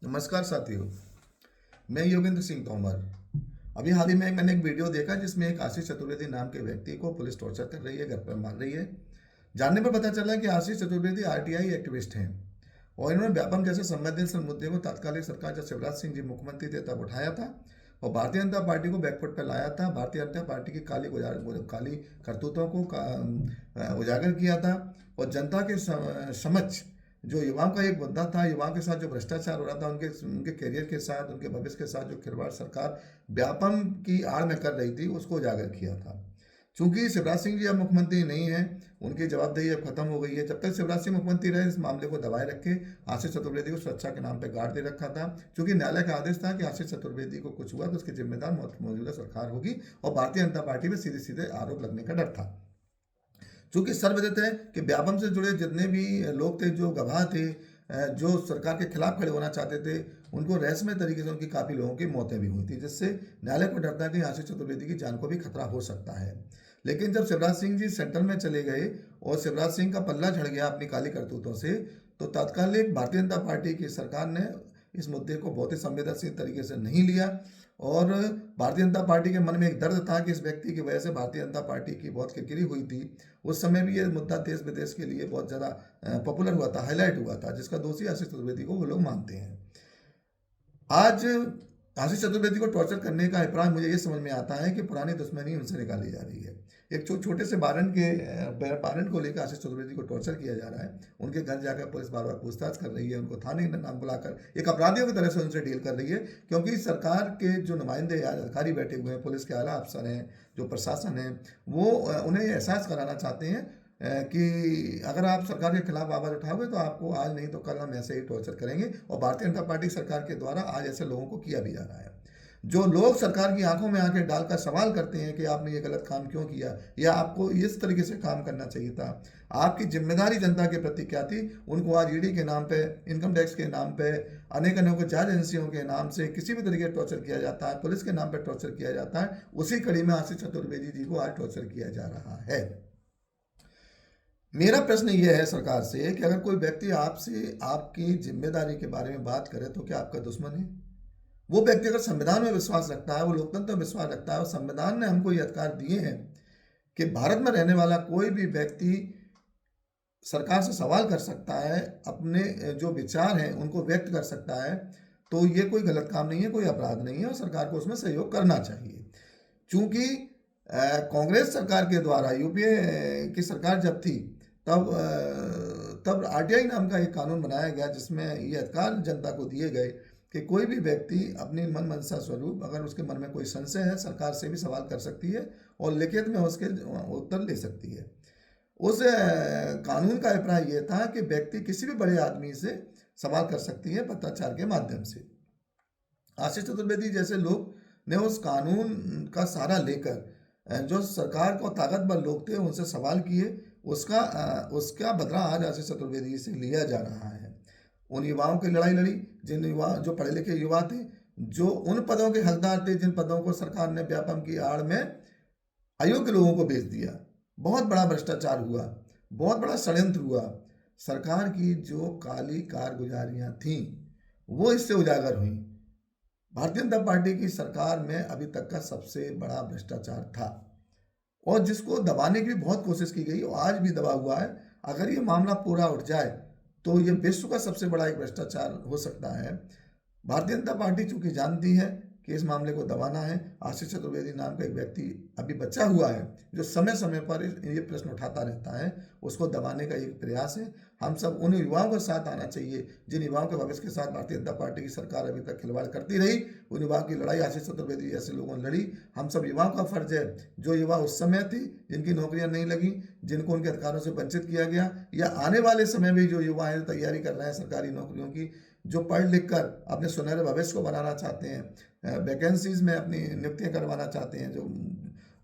नमस्कार साथियों। मैं योगेंद्र सिंह तोमर। अभी हाल ही में मैंने एक वीडियो देखा जिसमें एक आशीष चतुर्वेदी नाम के व्यक्ति को पुलिस टॉर्चर कर रही है, घर पर मार रही है। जानने पर पता चला कि आशीष चतुर्वेदी आरटीआई एक्टिविस्ट हैं और इन्होंने व्यापम जैसे संवेदनशील मुद्दे को तत्कालीन सरकार जब शिवराज सिंह जी मुख्यमंत्री थे तब उठाया था और भारतीय जनता पार्टी को बैकफुट पर लाया था। भारतीय जनता पार्टी की काली करतूतों को उजागर किया था और जनता के समक्ष जो युवाओं का एक मुद्दा था, युवाओं के साथ जो भ्रष्टाचार हो रहा था, उनके उनके करियर के साथ, उनके भविष्य के साथ जो खिलवाड़ सरकार व्यापम की आड़ में कर रही थी, उसको उजागर किया था। चूंकि शिवराज सिंह जी अब मुख्यमंत्री नहीं है, उनकी जवाबदेही अब खत्म हो गई है। जब तक शिवराज सिंह मुख्यमंत्री रहे, इस मामले को दबाए रखे आशीष चतुर्वेदी को सुरक्षा के नाम पर गार्ड दे रखा था। चूंकि न्यायालय का आदेश था कि आशीष चतुर्वेदी को कुछ हुआ तो उसकी जिम्मेदार मौजूदा सरकार होगी और भारतीय जनता पार्टी में सीधे सीधे आरोप लगने का डर था। चूंकि सर्वविदित है कि व्यापम से जुड़े जितने भी लोग थे, जो गवाह थे, जो सरकार के खिलाफ खड़े होना चाहते थे, उनको रहस्यमय तरीके से उनकी काफ़ी लोगों की मौतें भी हुई थी, जिससे न्यायालय को डर था कि आशीष चतुर्वेदी की जान को भी खतरा हो सकता है। लेकिन जब शिवराज सिंह जी सेंट्रल में चले गए और शिवराज सिंह का पल्ला झड़ गया अपनी काली करतूतों से, तो तात्कालिक भारतीय जनता पार्टी की सरकार ने इस मुद्दे को बहुत ही संवेदनशील तरीके से नहीं लिया और भारतीय जनता पार्टी के मन में एक दर्द था कि इस व्यक्ति की वजह से भारतीय जनता पार्टी की बहुत किरकिरी हुई थी। उस समय भी ये मुद्दा देश विदेश के लिए बहुत ज़्यादा पॉपुलर हुआ था, हाईलाइट हुआ था, जिसका दोषी आशीष चतुर्वेदी को वो लोग मानते हैं। आज आशीष चतुर्वेदी को टॉर्चर करने का अभिप्राय मुझे ये समझ में आता है कि पुरानी दुश्मनी उनसे निकाली जा रही है। एक छोटे से बारन को लेकर आशीष चतुर्वेदी को टॉर्चर किया जा रहा है। उनके घर जाकर पुलिस बार बार पूछताछ कर रही है, उनको थाने में नाम बुलाकर एक अपराधियों की तरह से उनसे डील कर रही है, क्योंकि सरकार के जो नुमाइंदे अधिकारी बैठे हुए हैं, पुलिस के आला अफसर हैं, जो प्रशासन है, वो उन्हें एहसास कराना चाहते हैं कि अगर आप सरकार के खिलाफ आवाज़ उठाओगे तो आपको आज नहीं तो कल हम ऐसे ही टॉर्चर करेंगे। और भारतीय जनता पार्टी सरकार के द्वारा आज ऐसे लोगों को किया भी जा रहा है। जो लोग सरकार की आंखों में आके डालकर सवाल करते हैं कि आपने ये गलत काम क्यों किया या आपको इस तरीके से काम करना चाहिए था, आपकी जिम्मेदारी जनता के प्रति क्या थी, उनको आज ईडी के नाम पे, इनकम टैक्स के नाम पे, अनेक अनेक जांच एजेंसियों के नाम से किसी भी तरीके से टॉर्चर किया जाता है, पुलिस के नाम पर टॉर्चर किया जाता है। उसी कड़ी में आशीष चतुर्वेदी जी को आज टॉर्चर किया जा रहा है। मेरा प्रश्न यह है सरकार से कि अगर कोई व्यक्ति आपसे आपकी जिम्मेदारी के बारे में बात करे तो क्या आपका दुश्मन है? वो व्यक्ति अगर संविधान में विश्वास रखता है, वो लोकतंत्र में विश्वास रखता है और संविधान ने हमको ये अधिकार दिए हैं कि भारत में रहने वाला कोई भी व्यक्ति सरकार से सवाल कर सकता है, अपने जो विचार हैं उनको व्यक्त कर सकता है, तो ये कोई गलत काम नहीं है, कोई अपराध नहीं है और सरकार को उसमें सहयोग करना चाहिए। चूंकि कांग्रेस सरकार के द्वारा यूपीए की सरकार जब थी तब आरटीआई नाम का एक कानून बनाया गया जिसमें ये अधिकार जनता को दिए गए कि कोई भी व्यक्ति अपनी मन मनसा स्वरूप अगर उसके मन में कोई संशय है, सरकार से भी सवाल कर सकती है और लिखित में उसके उत्तर ले सकती है। उस कानून का अभिप्राय यह था कि व्यक्ति किसी भी बड़े आदमी से सवाल कर सकती है पत्राचार के माध्यम से। आशीष चतुर्वेदी जैसे लोग ने उस कानून का सहारा लेकर जो सरकार को ताकतवर लोग थे उनसे सवाल किए, उसका बदला आज आशीष चतुर्वेदी से लिया जा रहा है। उन युवाओं की लड़ाई लड़ी, जिन युवा जो पढ़े लिखे युवा थे, जो उन पदों के हकदार थे जिन पदों को सरकार ने व्यापम की आड़ में अयोग्य लोगों को भेज दिया। बहुत बड़ा भ्रष्टाचार हुआ, बहुत बड़ा षड्यंत्र हुआ। सरकार की जो काली कारगुजारियां थीं वो इससे उजागर हुई। भारतीय जनता पार्टी की सरकार में अभी तक का सबसे बड़ा भ्रष्टाचार था और जिसको दबाने की भी बहुत कोशिश की गई और आज भी दबा हुआ है। अगर ये मामला पूरा उठ जाए तो ये विश्व का सबसे बड़ा एक भ्रष्टाचार हो सकता है। भारतीय जनता पार्टी चूंकि जानती है कि इस मामले को दबाना है, आशीष चतुर्वेदी नाम का एक व्यक्ति अभी बचा हुआ है जो समय समय पर ये प्रश्न उठाता रहता है, उसको दबाने का एक प्रयास है। हम सब उन युवाओं के साथ आना चाहिए जिन युवाओं के भविष्य के साथ भारतीय जनता पार्टी की सरकार अभी तक खिलवाड़ करती रही। उन युवाओं की लड़ाई आशीष चतुर्वेदी जैसे लोगों ने लड़ी। हम सब युवाओं का फर्ज है, जो युवा उस समय थी जिनकी नौकरियां नहीं लगी, जिनको उनके अधिकारों से वंचित किया गया, या आने वाले समय में जो युवा हैं तैयारी कर रहे हैं सरकारी नौकरियों की, जो पढ़ लिख कर अपने सुनहरे भविष्य को बनाना चाहते हैं, वैकेंसीज में अपनी नियुक्तियां करवाना चाहते हैं, जो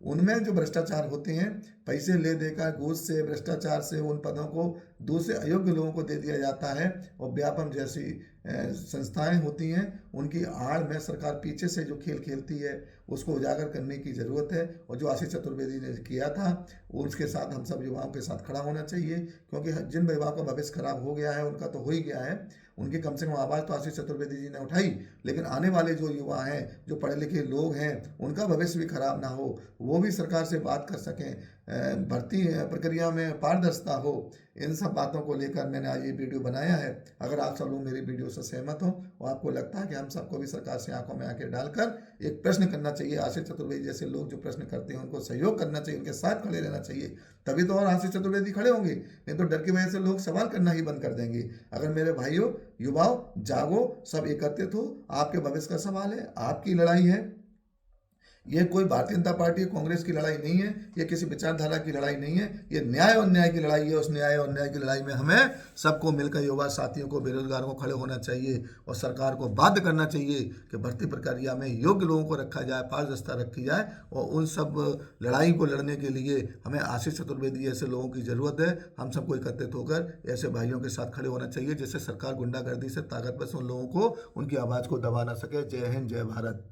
उनमें जो भ्रष्टाचार होते हैं, पैसे ले देकर घूस से, भ्रष्टाचार से उन पदों को दूसरे अयोग्य लोगों को दे दिया जाता है और व्यापम जैसी संस्थाएं होती हैं, उनकी आड़ में सरकार पीछे से जो खेल खेलती है उसको उजागर करने की ज़रूरत है। और जो आशीष चतुर्वेदी ने किया था उसके साथ हम सब युवाओं के साथ खड़ा होना चाहिए, क्योंकि जिन युवाओं का भविष्य खराब हो गया है उनका तो हो ही गया है। उनकी कम से कम आवाज़ तो आशीष चतुर्वेदी जी ने उठाई, लेकिन आने वाले जो युवा हैं, जो पढ़े लिखे लोग हैं, उनका भविष्य भी खराब ना हो, वो भी सरकार से बात कर सकें, भर्ती प्रक्रिया में पारदर्शिता हो, इन सब बातों को लेकर मैंने आज ये वीडियो बनाया है। अगर आप सब लोग मेरी वीडियो से सहमत हो और आपको लगता है कि हम सबको भी सरकार से आंखों में आंखें डालकर एक प्रश्न करना चाहिए, आशीष चतुर्वेदी जैसे लोग जो प्रश्न करते हैं उनको सहयोग करना चाहिए, उनके साथ खड़े रहना चाहिए, तभी तो और आशीष चतुर्वेदी खड़े होंगे, नहीं तो डर की वजह से लोग सवाल करना ही बंद कर देंगे। अगर मेरे भाइयों, युवाओं, जागो, सब एकत्रित हो, आपके भविष्य का सवाल है, आपकी लड़ाई है। ये कोई भारतीय जनता पार्टी कांग्रेस की लड़ाई नहीं है, ये किसी विचारधारा की लड़ाई नहीं है, ये न्याय और न्याय की लड़ाई है। उस न्याय और न्याय की लड़ाई में हमें सबको मिलकर, युवा साथियों को, बेरोजगारों को खड़े होना चाहिए और सरकार को बाध्य करना चाहिए कि भर्ती प्रक्रिया में योग्य लोगों को रखा जाए, पारदर्शिता रखी जाए, और उन सब लड़ाई को लड़ने के लिए हमें आशीष चतुर्वेदी ऐसे लोगों की ज़रूरत है। हम सबको एकत्रित होकर ऐसे भाइयों के साथ खड़े होना चाहिए, जिससे सरकार गुंडागर्दी से, ताकतवर से उन लोगों को, उनकी आवाज़ को दबा ना सके। जय हिंद, जय भारत।